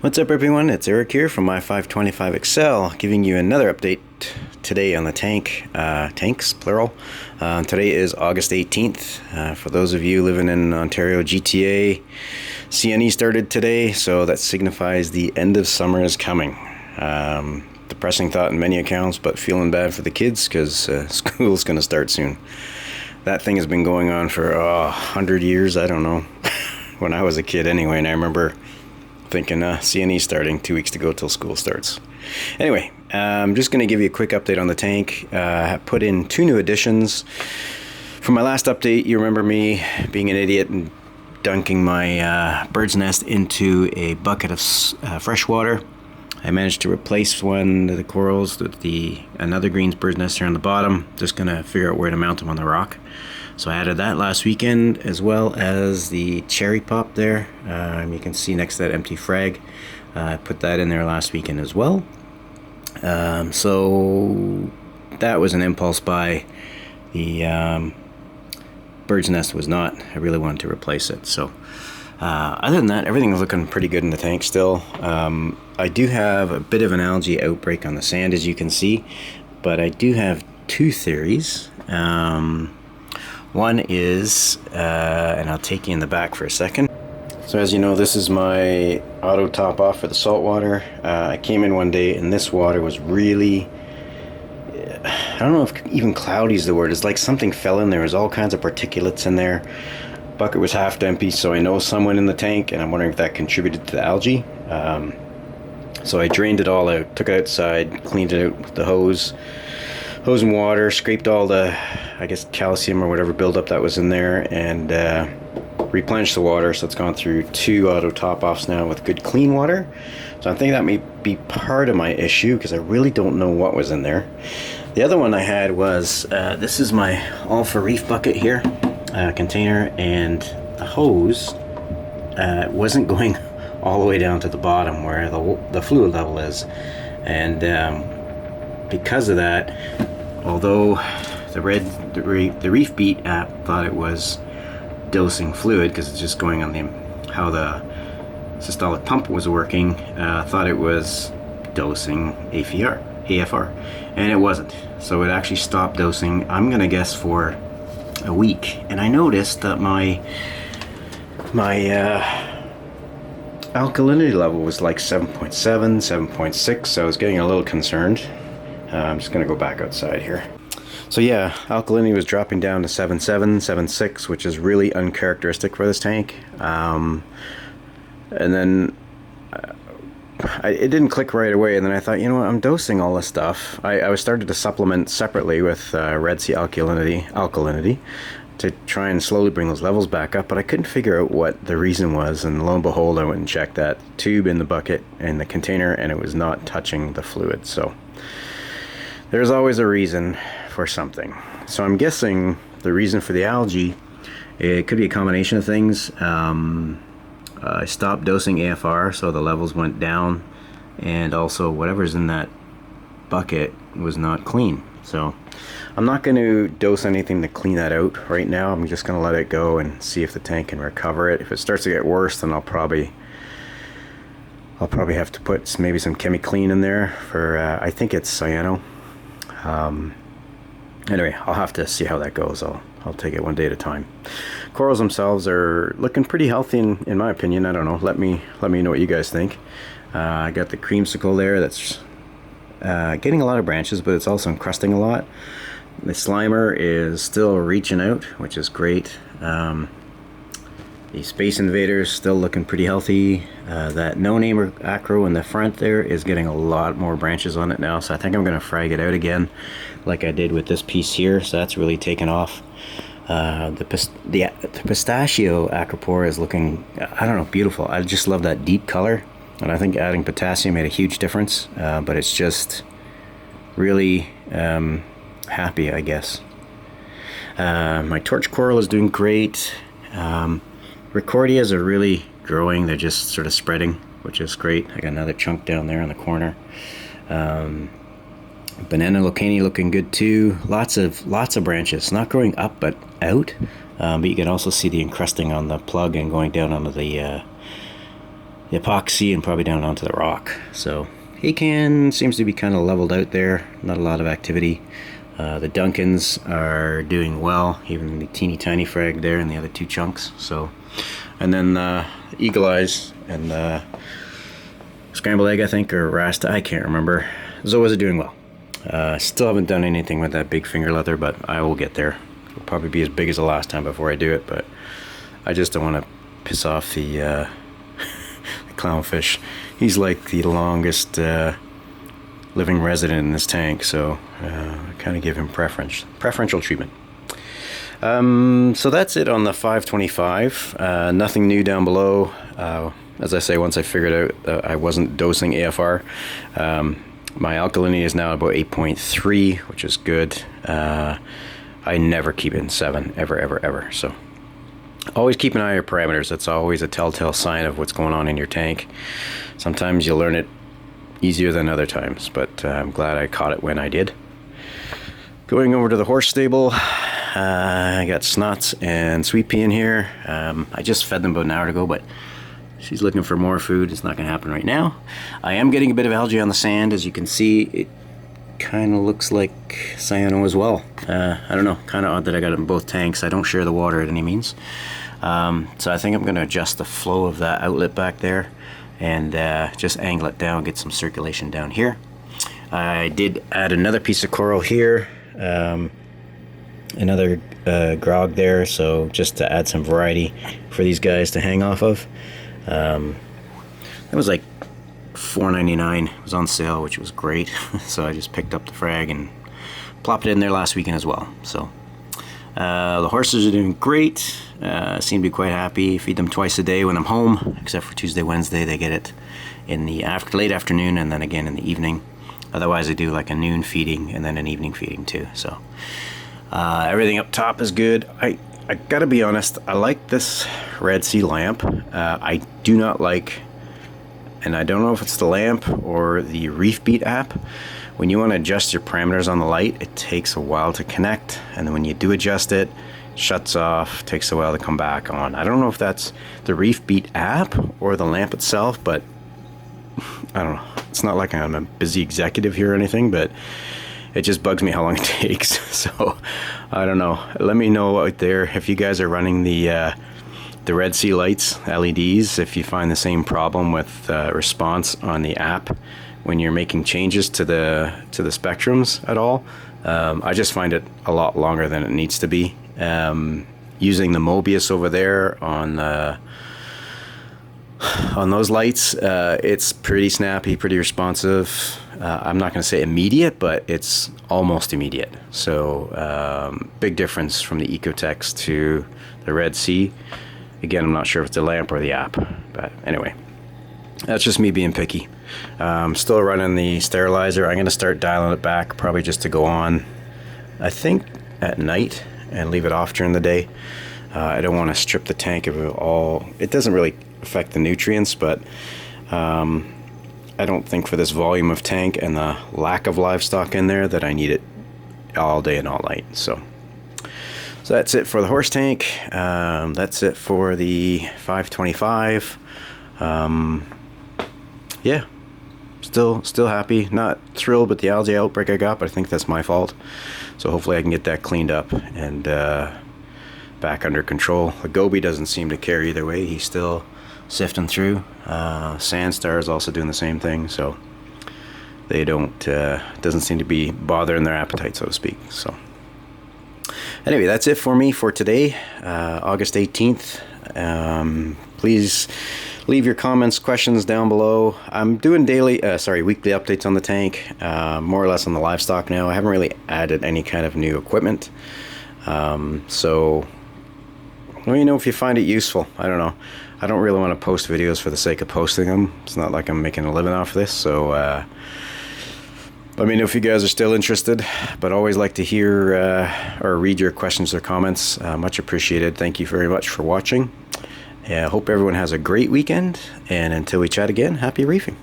What's up everyone, it's Eric here from my 525 Excel, giving you another update today on the tanks plural. Today is August 18th. For those of you living in Ontario GTA, CNE started today, so that signifies the end of summer is coming. Depressing thought in many accounts, but feeling bad for the kids because school's going to start soon. That thing has been going on for 100 years, I don't know, when I was a kid anyway, and I remember thinking CNE starting 2 weeks to go till school starts. Anyway, I'm just going to give you a quick update on the tank. I put in 2 new additions. From my last update, you remember me being an idiot and dunking my bird's nest into a bucket of fresh water. I managed to replace one of the corals with another green's bird's nest here on the bottom. Just going to figure out where to mount them on the rock. So I added that last weekend, as well as the cherry pop there. You can see next to that empty frag. I put that in there last weekend as well. So that was an impulse buy. The bird's nest was not. I really wanted to replace it. So other than that, everything's looking pretty good in the tank still. I do have a bit of an algae outbreak on the sand, as you can see, but I do have 2 theories. One is, and I'll take you in the back for a second. So as you know, this is my auto top off for the salt water. I came in one day and this water was really, I don't know if even cloudy is the word. It's like something fell in there. There's all kinds of particulates in there. Bucket was half empty, so I know someone in the tank, and I'm wondering if that contributed to the algae. So I drained it all out, took it outside, cleaned it out with the hose and water, scraped all the, I guess, calcium or whatever buildup that was in there, and replenished the water. So it's gone through 2 auto top-offs now with good clean water. So I'm thinking that may be part of my issue because I really don't know what was in there. The other one I had was, this is my Alpha Reef bucket here, container, and the hose wasn't going all the way down to the bottom where the fluid level is. And because of that, although the Reef Beat app thought it was dosing fluid because it's just going on how the systolic pump was working, thought it was dosing AFR, and it wasn't. So it actually stopped dosing, I'm gonna guess, for a week. And I noticed that my alkalinity level was like 7.7, 7.6, so I was getting a little concerned. I'm just going to go back outside here. So yeah, alkalinity was dropping down to 7.7, 7.6, which is really uncharacteristic for this tank. And then it didn't click right away, and then I thought, you know what, I'm dosing all this stuff. I was started to supplement separately with Red Sea alkalinity to try and slowly bring those levels back up, but I couldn't figure out what the reason was, and lo and behold, I went and checked that tube in the bucket in the container, and it was not touching the fluid. So there's always a reason for something. So I'm guessing the reason for the algae, it could be a combination of things. I stopped dosing AFR, so the levels went down, and also whatever's in that bucket was not clean. So I'm not going to dose anything to clean that out right now. I'm just going to let it go and see if the tank can recover it. If it starts to get worse, then I'll probably have to put maybe some ChemiClean in there for I think it's cyano. Anyway, I'll have to see how that goes. I'll take it one day at a time. Corals themselves are looking pretty healthy in my opinion. I don't know. Let me know what you guys think. I got the creamsicle there that's getting a lot of branches, but it's also encrusting a lot. The Slimer is still reaching out, which is great. The Space Invader's still looking pretty healthy. That no-name acro in the front there is getting a lot more branches on it now, so I think I'm going to frag it out again like I did with this piece here, so that's really taken off. The pistachio acropore is looking, I don't know, beautiful. I just love that deep color, and I think adding potassium made a huge difference, but it's just really happy, I guess. My torch coral is doing great. Ricordias are really growing. They're just sort of spreading, which is great. I got another chunk down there in the corner. Banana locani looking good too. Lots of branches, not growing up but out. But you can also see the encrusting on the plug and going down onto the the epoxy and probably down onto the rock. So Acan seems to be kind of leveled out there, not a lot of activity. The Duncans are doing well, even the teeny tiny frag there and the other 2 chunks. So, and then Eagle Eyes and Scrambled Egg, I think, or Rasta, I can't remember. Zoas are doing well. Still haven't done anything with that big finger leather, but I will get there. It'll probably be as big as the last time before I do it, but I just don't want to piss off the, the clownfish. He's like the longest living resident in this tank, so I kind of give him preferential treatment. So that's it on the 525. Nothing new down below. As I say, once I figured out I wasn't dosing AFR, my alkalinity is now about 8.3, which is good. I never keep it in 7, ever. So always keep an eye on your parameters. That's always a telltale sign of what's going on in your tank. Sometimes you learn it easier than other times, but I'm glad I caught it when I did. Going over to the horse stable, I got Snots and Sweet Pea in here. I just fed them about an hour ago, but she's looking for more food. It's not going to happen right now. I am getting a bit of algae on the sand. As you can see, it kind of looks like cyano as well. I don't know, kind of odd that I got it in both tanks. I don't share the water at any means. So I think I'm going to adjust the flow of that outlet back there and just angle it down, get some circulation down here. I did add another piece of coral here, another grog there, so just to add some variety for these guys to hang off of. It was like $4.99. It was on sale, which was great. So I just picked up the frag and plopped it in there last weekend as well. So the horses are doing great. Seem to be quite happy. Feed them twice a day when I'm home, except for Tuesday, Wednesday. They get it in the late afternoon and then again in the evening. Otherwise I do like a noon feeding and then an evening feeding too. So everything up top is good. I gotta be honest, I like this Red Sea lamp. I do not like, and I don't know if it's the lamp or the Reef Beat app, when you want to adjust your parameters on the light, it takes a while to connect, and then when you do adjust it, it shuts off, takes a while to come back on. I don't know if that's the Reef Beat app or the lamp itself, but I don't know. It's not like I'm a busy executive here or anything, but it just bugs me how long it takes. So I don't know. Let me know out there if you guys are running the Red Sea lights, LEDs, if you find the same problem with response on the app when you're making changes to the spectrums at all. I just find it a lot longer than it needs to be. Using the Mobius over there on those lights, it's pretty snappy, pretty responsive. I'm not going to say immediate, but it's almost immediate. So big difference from the Ecotex to the Red Sea. Again, I'm not sure if it's the lamp or the app, but anyway, that's just me being picky. Still running the sterilizer. I'm going to start dialing it back, probably just to go on, I think, at night and leave it off during the day. I don't want to strip the tank of it all. It doesn't really affect the nutrients, but I don't think for this volume of tank and the lack of livestock in there that I need it all day and all night. So that's it for the horse tank. That's it for the 525. Yeah, still happy. Not thrilled with the algae outbreak I got, but I think that's my fault. So hopefully I can get that cleaned up and back under control. The goby doesn't seem to care either way. He's still sifting through. Sandstar is also doing the same thing, so they doesn't seem to be bothering their appetite, so to speak. So anyway, that's it for me for today, August 18th. Please leave your comments, questions down below. I'm doing weekly updates on the tank, more or less on the livestock now. I haven't really added any kind of new equipment. So let me know if you find it useful. I don't know. I don't really want to post videos for the sake of posting them. It's not like I'm making a living off this, so let me know if you guys are still interested. But always like to hear or read your questions or comments. Much appreciated. Thank you very much for watching. I hope everyone has a great weekend, and until we chat again, happy reefing.